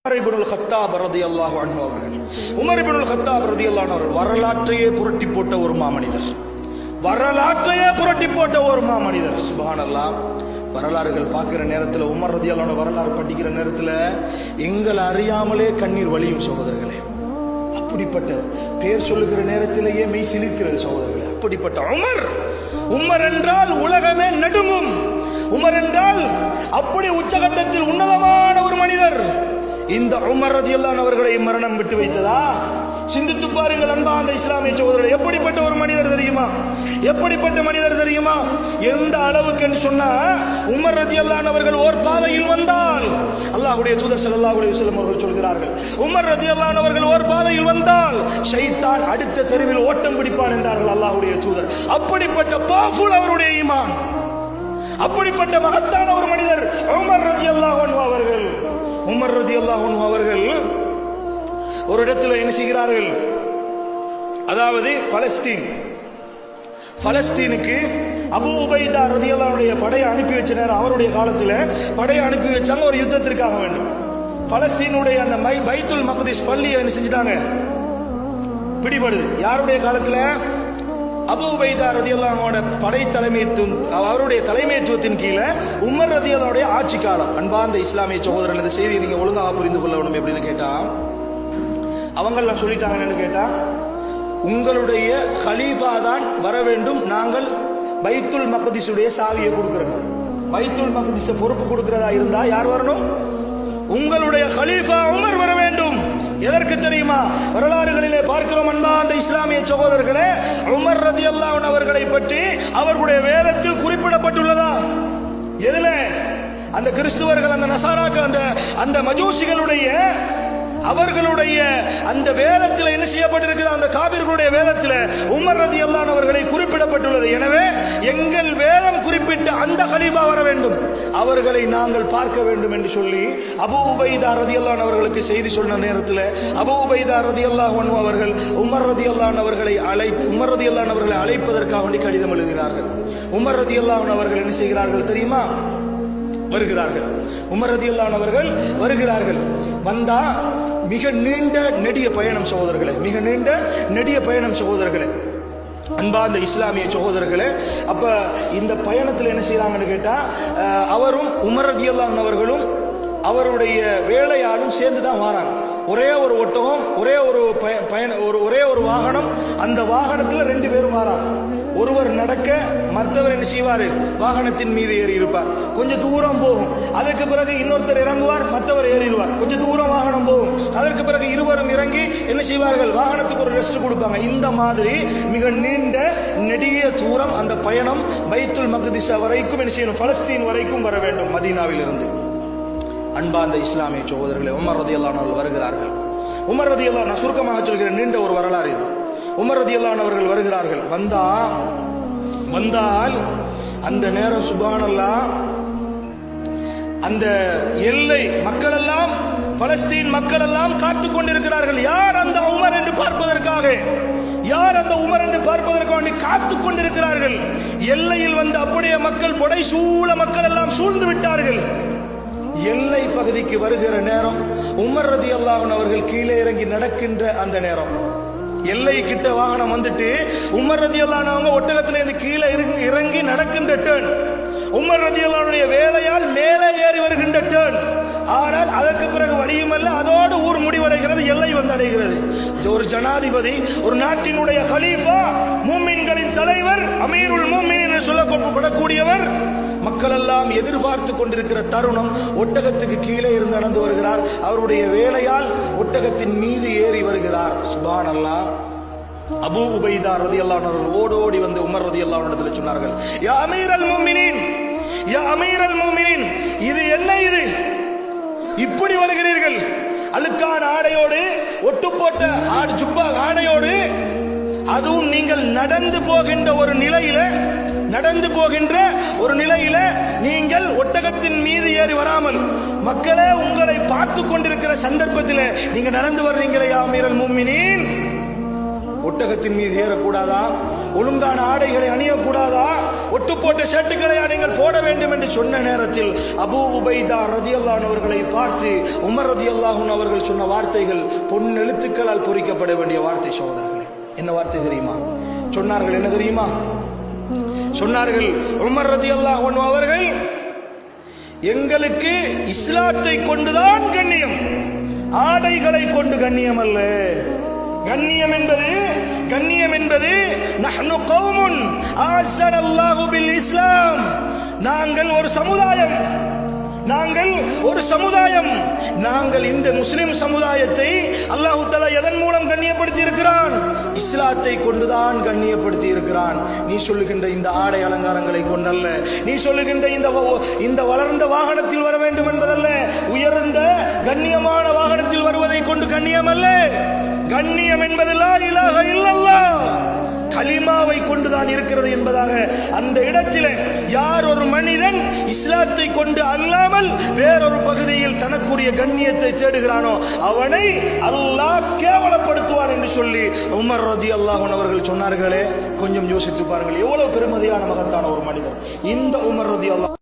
Umar இப்னுல் கத்தாப் ரலியல்லாஹு அன்ஹு அவர்கள் உமர் இப்னுல் கத்தாப் ரலியல்லாஹு அன்ஹு அவர்கள் வரலாற்றையே புரட்டி போட்ட ஒரு மாமனிதர். வரலாற்றையே புரட்டி போட்ட ஒரு மாமனிதர். சுப்ஹானல்லாஹ். வரலாறுகள் பார்க்கிற நேரத்தில், உமர் ரலியல்லாஹு அன்ஹு வரலாறு படிக்கிற நேரத்தில் எங்களை அறியாமலே கண்ணீர் வழியும் சகோதரர்களே. அப்படிப்பட்ட பேர் சொல்லுகிற நேரத்திலேயே மெய் சிலிர்க்கிறது சகோதரர்களே. அப்படிப்பட்ட உமர், உமர் என்றால் உலகமே நடுங்கும். உமர் என்றால் அப்படி உச்சகட்டத்தில் உன்னதமான ஒரு மனிதர். இந்த உமர் ரலியல்லாஹு அன்ஹு அவர்களை மரணம் விட்டு வைத்ததா? சிந்தித்து பாருங்கள் அன்பார்ந்த இஸ்லாமிய சகோதரர்களே. எப்படிப்பட்ட ஒரு மனிதர் தெரியுமா? எப்படிப்பட்ட மனிதர் தெரியுமா? எந்த அளவுக்கு என்று சொன்னா, உமர் ரலியல்லாஹு அன்ஹு அவர்கள் ஓர் பாதையில் வந்தால், அல்லாஹ்வுடைய தூதர் ஸல்லல்லாஹு அலைஹி வஸல்லம் அவர்கள் சொல்கிறார்கள், உமர் ரலியல்லாஹு அன்ஹு அவர்கள் ஓர் பாதையில் வந்தால் ஷைத்தான் அடுத்த தெருவில் ஓட்டம் பிடிப்பான் என்றார்கள் அல்லாஹ்வுடைய தூதர். அப்படிப்பட்ட பவர்ஃபுல் அவருடைய ஈமான். அப்படிப்பட்ட மகத்தான ஒரு மனிதர் உமர் ரலியல்லாஹு அன்ஹு அவர்கள். உமர் ரலியல்லாஹு அன்ஹு அவர்கள் ஒரு இடத்துல என்ன செய்கிறார்கள்? அதாவது பலஸ்தீனுக்கு அபூ உபைதா ரலியல்லாஹு அன்ஹுடைய படையை அனுப்பி வச்ச நேரம், அவருடைய காலத்தில் படையை அனுப்பி வச்சாங்க ஒரு யுத்தத்திற்காக வேண்டும். பலஸ்தீனுடைய அந்த பைத்துல் மக்திஸ் பள்ளியை என்ன செஞ்சிட்டாங்க? பிடிபடுது. யாருடைய காலத்தில்? அபூ உபைதா ரலியல்லாஹு அன்ஹுவோட படை தலைமைத்துவம், அவருடைய தலைமைத்துவத்தின் கீழே உமர் ரலியல்லாஹு அன்ஹுடைய ஆட்சி காலம். அன்பார்ந்த இஸ்லாமிய சகோதரர்கள், இந்த செய்தியை நீங்க ஒழுங்காக புரிந்து கொள்ளணும். எப்படின்னு கேட்டா, அவங்கெல்லாம் சொல்லிட்டாங்கன்னு கேட்டா, உங்களுடைய கலீஃபா தான் வர வேண்டும், நாங்கள் பைத்துல் மக்திஸுடைய சாவியை கொடுக்கிறோம். பைத்துல் மக்திஸ பொறுப்பு கொடுக்கிறதா இருந்தா யார் வரணும்? உங்களுடைய கலீஃபா உமர் வர வேண்டும். எதற்கு தெரியுமா? வரலாறுகளிலே பார்க்கிறோம் அன்பார்ந்த இஸ்லாமிய சகோதரர்களே, உமர் ரலியல்லாஹு அன்ஹு அவர்களை பற்றி அவர்களுடைய வேதத்தில் குறிப்பிடப்பட்டுள்ளதா? எதுல? அந்த கிறிஸ்துவர்கள், அந்த நசாராக்கள், அந்த மஜூசிகளுடைய அவர்களுடைய அந்த வேதத்தில் என்ன செய்யப்பட்டிருக்குது? அந்த காபிர்களுடைய வேதத்தில் உமர் ரலியல்லாஹு அன்ஹு அவர்களை குறிப்பிடப்பட்டுள்ளது. எனவே எங்கள் வேதம் குறிப்பிட்ட அந்த கலீஃபா வர வேண்டும், அவர்களை நாங்கள் பார்க்க வேண்டும் என்று சொல்லி அபூ உபைதா ரலியல்லாஹு அன்ஹு அவர்களுக்கு செய்தி சொன்ன நேரத்தில் அபூ உபைதா ரலியல்லாஹு அன்ஹு அவர்கள் உமர் ரலியல்லாஹு அன்ஹு அவர்களை அழைப்பதற்காக வேண்டி கடிதம் எழுதுகிறார்கள். உமர் ரலியல்லாஹு அன்ஹு அவர்கள் என்ன செய்கிறார்கள் தெரியுமா? வருகிறார்கள். உமர் ரலியல்லாஹு அன்ஹு அவர்கள் வருகிறார்கள். வந்தா மிக நீண்ட நெடிய பயணம் சகோதரர்களே, மிக நீண்ட நெடிய பயணம் சகோதரர்களே, அன்பார்ந்த இஸ்லாமிய சகோதரர்களே. அப்ப இந்த பயணத்தில் என்ன செய்யறாங்கன்னு கேட்டா, அவரும் உமர் ரலியல்லாஹு அன்ஹு அவர்களும் அவருடைய வேலையாளும் சேர்ந்துதான் வராங்க. ஒரே ஒரு ஒட்டகம், ஒரே ஒரு வாகனம். அந்த வாகனத்தில் 2 பேரும் வராங்க. ஒருவர் நடக்க, மற்றவர் என்ன செய்வார்? வாகனத்தின் மீது ஏறி இருப்பார். கொஞ்சம் தூரம் போகும், அதற்கு பிறகு இன்னொருத்தர் இறங்குவார், மற்றவர் ஏறிடுவார். கொஞ்சம் தூரம் வாகனம் போகும், அதற்கு பிறகு இருவரும் இறங்கி என்ன செய்வார்கள்? வாகனத்துக்கு ஒரு ரெஸ்ட் கொடுப்பாங்க. இந்த மாதிரி மிக நீண்ட நெடிய தூரம் அந்த பயணம் பைத்துல் மக்திஸ் வரைக்கும் என்ன செய்யணும்? பலஸ்தீன் வரைக்கும் வர வேண்டும் மதீனாவில் இருந்து. அன்பார்ந்த இஸ்லாமிய சகோதரர்களே, உமர் ரலியல்லாஹு அன்ஹு வருகிறார்கள். உமர் ரலியல்லாஹு அன்ஹு, சுருக்கமாக சொல்கிற நீண்ட ஒரு வரலாறு இது. உமர் ரலியல்லாஹு அன்ஹு அவர்கள் வருகிறார்கள். வந்தால் அந்த நேரம் சுப்ஹானல்லாஹ், அந்த எல்லை மக்கள் எல்லாம், பலஸ்தீன் மக்கள் எல்லாம் காத்து கொண்டிருக்கிறார்கள். யார் அந்த உமர் என்று பார்ப்பதற்காக, யார் அந்த உமர் என்று பார்ப்பதற்காக காத்து கொண்டிருக்கிறார்கள். எல்லையில் வந்து அப்படியே மக்கள் புடை சூழ மக்கள் எல்லாம் சூழ்ந்து விட்டார்கள். எல்லை பகுதிக்கு வருகிற நேரம் உமர் ரலியல்லாஹு அன்ஹு அவர்கள் கீழே இறங்கி நடக்கின்ற அந்த நேரம், எல்லை கிட்ட வாகனம் வந்துட்டு உமர் ரலியல்லாஹு அன்ஹு அவங்க ஒட்டகத்துல இருந்து கீழே இறங்கி நடக்கின்ற டேர்ன், உமர் ரலியல்லாஹு அன்ஹுடைய வேலையால் மேலே ஏறி வருகின்ற டேர்ன். ஆனால் அதற்கு பிறகு வழியுமல்ல, அதோடு ஊர் முடிவடைகிறது, எல்லை வந்து அடைகிறது. ஒரு ஜனாதிபதி, ஒரு நாட்டினுடைய கலீஃபா, மூமின்களின் தலைவர், அமீருல் மூமினீன் என்று சொல்லப்படக்கூடியவர், மக்கள் எல்லாம் எதிர்பார்த்து கொண்டிருக்கிற தருணம், ஒட்டகத்துக்கு கீழே இருந்து நடந்து வருகிறார். அவருடைய வேலையால் ஒட்டகத்தின் மீது ஏறி வருகிறார். சுப்ஹானல்லாஹ். அபூ உபைதா ரலியல்லாஹு அன்ஹு ஓடோடி வந்து உமர் ரலியல்லாஹு அன்ஹு இடத்துல சொன்னார்கள், யா அமீரல் மூமினீன், யா அமீரல் மூமினீன், இது என்ன? இது இப்படி வருகிறீர்கள்? அழுக்கான ஆடையோடு, ஒட்டு போட்ட ஜுப்பா ஆடையோடு, அதுவும் நீங்கள் நடந்து போகின்ற ஒரு நிலையில நீங்கள் ஒட்டகத்தின் மீது ஏறி வராமல், மக்களே உங்களை பார்த்து கொண்டிருக்கிற சந்தர்ப்பத்தில் நீங்க நடந்து வர்றீங்களே, யா அமீரல் மூமினீன், ஒட்டகத்தின் மீது ஏறக்கூடாதா? ஒழுங்கான ஆடைகளை அணியக்கூடாதா, ஒட்டு போட்ட ஷர்ட்டுகளை நீங்கள் போட வேண்டும் என்று சொன்ன நேரத்தில் அபூ உபைதா ரலியல்லாஹு அன்ஹு அவர்களை பார்த்து உமர் ரலியல்லாஹு அன்ஹு அவர்கள் சொன்ன வார்த்தைகள் பொன் எழுத்துக்களால் பொறிக்கப்பட வேண்டிய வார்த்தை. சகோதரர்களே, என்ன வார்த்தை தெரியுமா சொன்னார்கள்? என்ன தெரியுமா சொன்னார்கள்? உமர் ரலியல்லாஹு அன்ஹு அவர்கள், எங்களுக்கு இஸ்லாத்தை கொண்டுதான் கண்ணியம், ஆடைகளை கொண்டு கண்ணியம் அல்ல. கண்ணியம் என்பது நஹ்னு கௌமுன் ஆஸனல்லாஹு பில் இஸ்லாம், நாங்கள் ஒரு சமுதாயம், நாங்கள் இந்த முஸ்லிம் சமுதாயத்தை அல்லாஹ் தஆலா எதன் மூலம் கண்ணியப்படுத்தி இருக்கிறான்? இஸ்லாத்தை கொண்டுதான் கண்ணியப்படுத்தி இருக்கிறான். நீ சொல்லுகின்ற இந்த ஆடை அலங்காரங்களை கொண்டல்ல, நீ சொல்லுகின்ற இந்த வளர்ந்த வாகனத்தில் வர வேண்டும் என்பதல்ல, உயர்ந்த கண்ணியமான வாகனத்தில் வருவதை கொண்டு கண்ணியம் அல்ல. கண்ணியம் என்பது லா இலாஹ இல்லல்லாஹ், கலிமாவை கொண்டுதான் இருக்கிறது என்பதாக அந்த இடத்திலே யார் ஒரு மனிதன் இஸ்லாத்தை கொண்டு அல்லாமல் வேறொரு பகுதியில் தனக்குரிய கண்ணியத்தை தேடுகிறானோ அவனை அல்லாஹ் கேவலப்படுத்துவான் என்று சொல்லி உமர் ரலியல்லாஹு அன்ஹு அவர்கள் சொன்னார்களே. கொஞ்சம் யோசித்து பாருங்கள், எவ்வளவு பெருமதியான மகத்தான ஒரு மனிதர் இந்த உமர் ரலியல்லாஹு